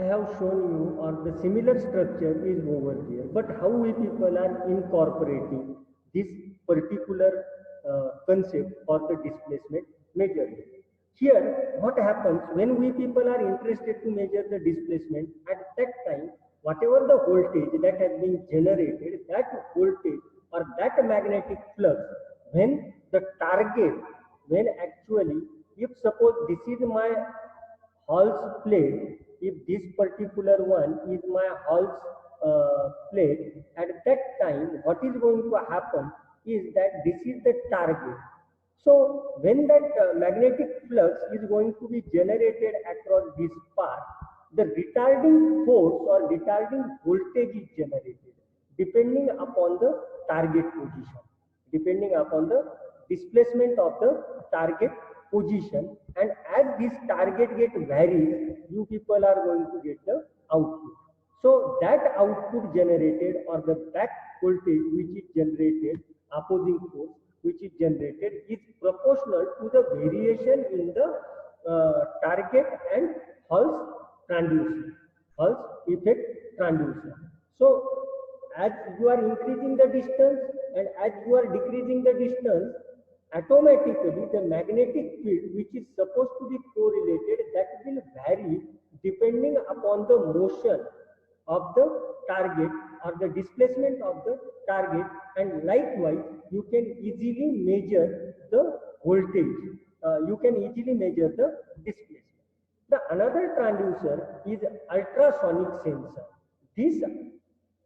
have shown you, or the similar structure is over here, but how we people are incorporating this particular concept or the displacement measurement. Here, what happens when we people are interested to measure the displacement, at that time, whatever the voltage that has been generated, that voltage or that magnetic flux, when the target, when actually, if suppose this is my Hall's plate, if this particular one is my Hall's plate, at that time, what is going to happen is that this is the target. So when that magnetic flux is going to be generated across this path, the retarding force or retarding voltage is generated depending upon the target position, depending upon the displacement of the target position, and as this target get varies, you people are going to get the output. So that output generated or the back voltage which is generated, opposing force which is generated, is proportional to the variation in the target and Hall's transducer, Hall's effect transducer. So as you are increasing the distance and as you are decreasing the distance, automatically the magnetic field which is supposed to be correlated, that will vary depending upon the motion of the target or the displacement of the target, and likewise you can easily measure the voltage, you can easily measure the displacement. The another transducer is ultrasonic sensor. This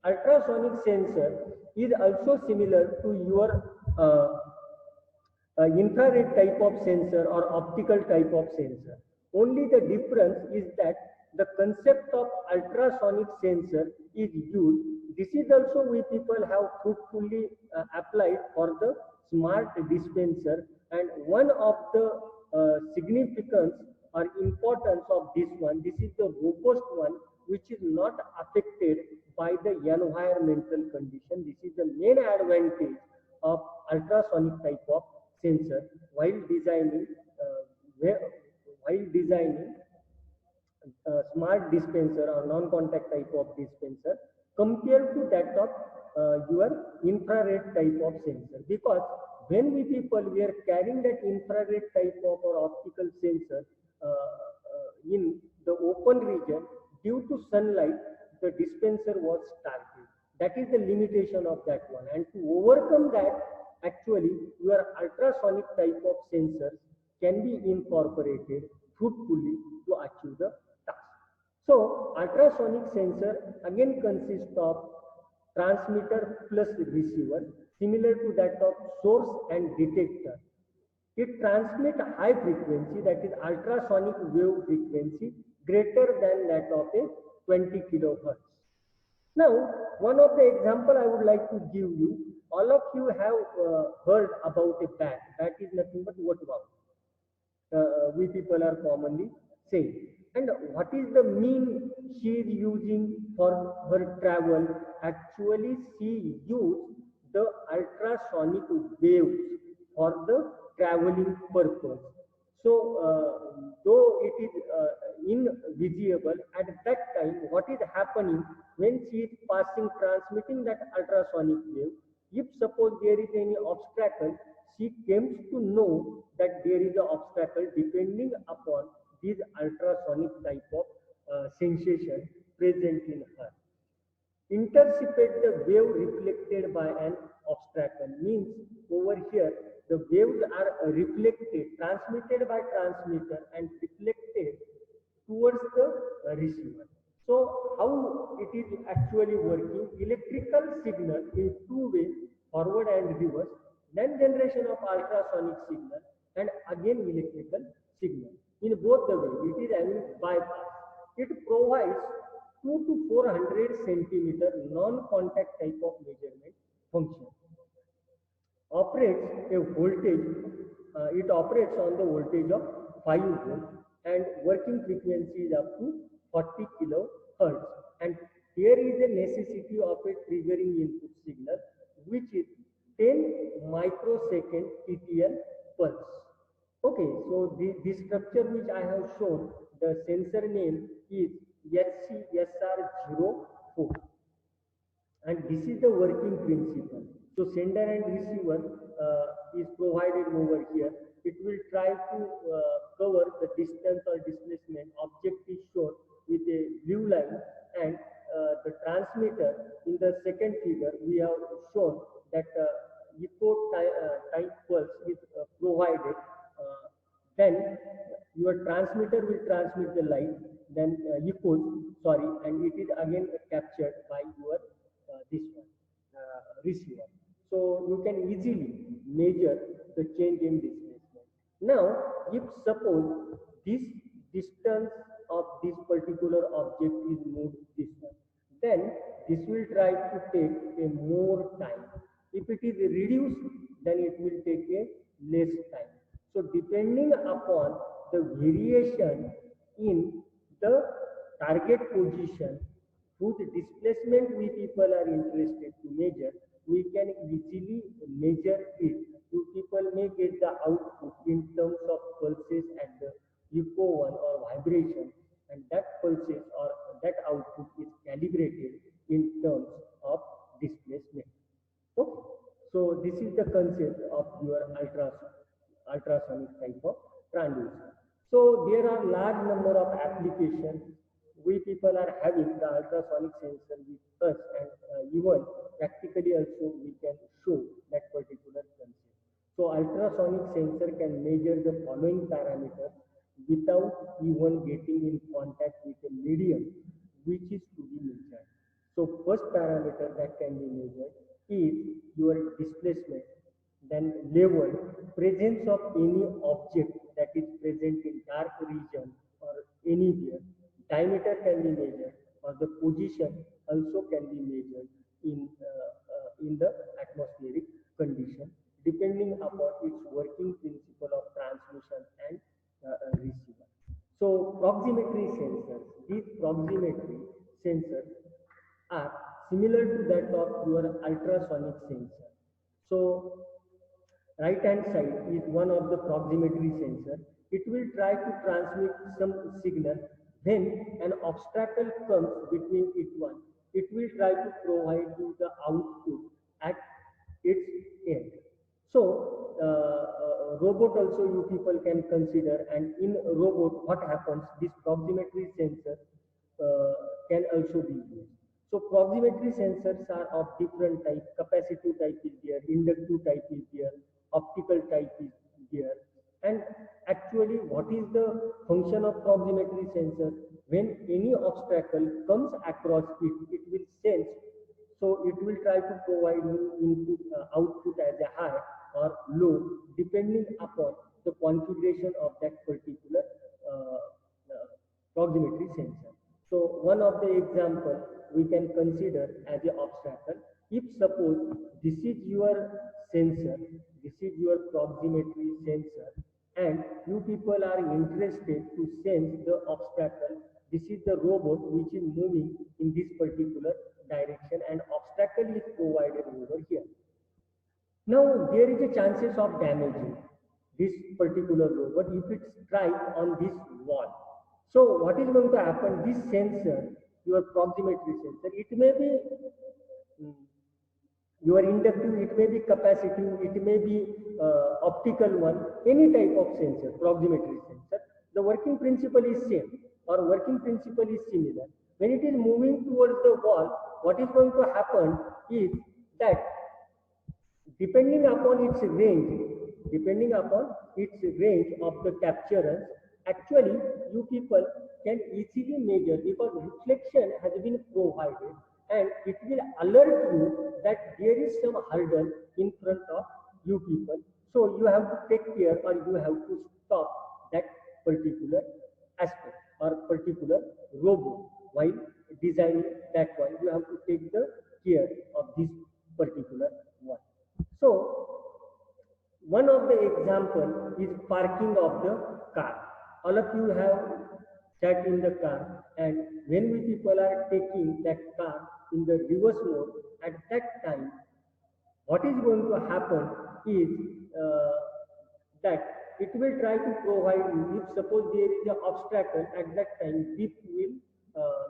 ultrasonic sensor is also similar to your infrared type of sensor or optical type of sensor. Only the difference is that the concept of ultrasonic sensor is used. This is also we people have fruitfully applied for the smart dispenser, and one of the significance or importance of this one, this is the robust one which is not affected by the environmental condition. This is the main advantage of ultrasonic type of sensor while designing smart dispenser or non-contact type of dispenser compared to that of your infrared type of sensor. Because when we people were carrying that infrared type of or optical sensor in the open region, due to sunlight, the dispenser was started. That is the limitation of that one. And to overcome that, actually, your ultrasonic type of sensors can be incorporated fruitfully to achieve the task. So, ultrasonic sensor again consists of transmitter plus receiver, similar to that of source and detector. It transmits high frequency, that is ultrasonic wave frequency, greater than that of a 20 kilohertz. Now, one of the example I would like to give you, all of you have heard about a bat. Bat is nothing but what about? We people are commonly saying. And what is the mean she is using for her travel? Actually, she used the ultrasonic waves for the traveling purpose. So, though it is invisible, at that time, what is happening when she is transmitting that ultrasonic wave, if suppose there is any obstacle, she comes to know that there is an obstacle depending upon this ultrasonic type of sensation present in her. Intercept the wave reflected by an obstacle means over here the waves are reflected, transmitted by transmitter and reflected towards the receiver. So how it is actually working? Electrical signal in two ways, forward and reverse, then generation of ultrasonic signal and again electrical signal. In both the way, it is having bypass. It provides 2 to 400 centimeter non-contact type of measurement function. Operates a voltage, it operates on the voltage of 5 volts and working frequency is up to 40 kilohertz. And here is a necessity of a triggering input signal which is 10 microsecond TTL pulse. Okay, so the structure which I have shown, the sensor name is HC 0 4, and this is the working principle. So sender and receiver is provided over here. It will try to cover the distance or displacement. Object is shown with a blue line, and the transmitter in the second figure we have shown that echo type pulse is provided. Then your transmitter will transmit the light, then echoes, sorry, and it is again captured by your this one receiver. So you can easily measure the change in displacement. Now, if suppose this distance of this particular object is moved this way, then this will try to take a more time. If it is reduced, then it will take a less time. So depending upon the variation in the target position, whose displacement we people are interested to measure, we can easily measure it. You people may get the output in terms of pulses and the echo one or vibration, and that pulses or that output is calibrated in terms of displacement. Okay. So this is the concept of your ultrasonic type of transducer. So there are large number of applications. We people are having the ultrasonic sensor with us, and even practically also we can show that particular concept. So ultrasonic sensor can measure the following parameters without even getting in contact with a medium which is to be measured. So first parameter that can be measured is your displacement, then level, presence of any object that is present in dark region or anywhere, diameter can be measured, or the position also can be measured in the atmospheric condition, depending upon its working principle of transmission and receiver. So proximity sensors, these proximity sensors are similar to that of your ultrasonic sensor. So right hand side is one of the proximity sensor. It will try to transmit some signal. When an obstacle comes between it one, it will try to provide you the output at its end. So robot also you people can consider, and in robot what happens, this proximity sensor can also be used. So proximity sensors are of different type. Capacitive type is there, inductive type is there, optical type is there. And actually, what is the function of proximity sensor? When any obstacle comes across it, it will sense. So it will try to provide you input, output as a high or low, depending upon the configuration of that particular proximity sensor. So one of the example we can consider as a obstacle. If suppose this is your sensor, this is your proximity sensor, and you people are interested to sense the obstacle. This is the robot which is moving in this particular direction, and obstacle is provided over here. Now there is a chances of damaging this particular robot if it strikes on this wall. So what is going to happen? This sensor, your proximity sensor, it may be your inductive, it may be capacitive, it may be optical one, any type of sensor, proximity sensor. The working principle is same, or working principle is similar. When it is moving towards the wall, what is going to happen is that depending upon its range of the capturers, actually you people can easily measure, because reflection has been provided, and it will alert you that there is some hurdle in front of you people. So you have to take care, or you have to stop that particular aspect or particular robot while designing that one. You have to take the care of this particular one. So one of the example is parking of the car. All of you have sat in the car, and when we people are taking that car in the reverse mode, at that time, what is going to happen is that it will try to provide you, if suppose there is an obstacle, at that time, it will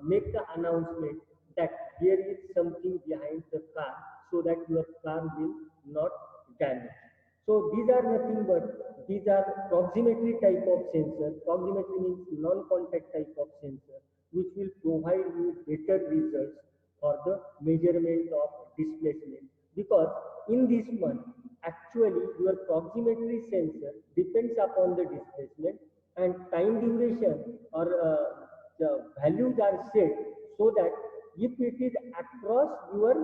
make the announcement that there is something behind the car so that your car will not damage. So these are nothing but these are proximity type of sensor. Proximity means non-contact type of sensor, which will provide you better results for the measurement of displacement. Because in this one, actually your proximity sensor depends upon the displacement, and time duration or the values are set so that if it is across your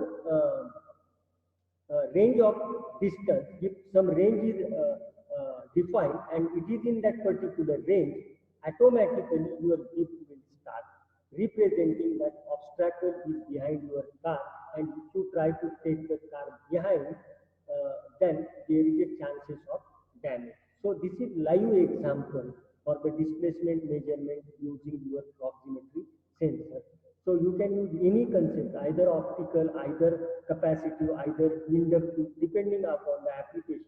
range of distance, if some range is defined and it is in that particular range, automatically your chip will start representing that obstacle is behind your car, and if you try to take the car behind, then there is a chances of damage. So this is live example for the displacement measurement using your proximity sensor. So you can use any concept, either optical, either capacitive, either inductive, depending upon the application.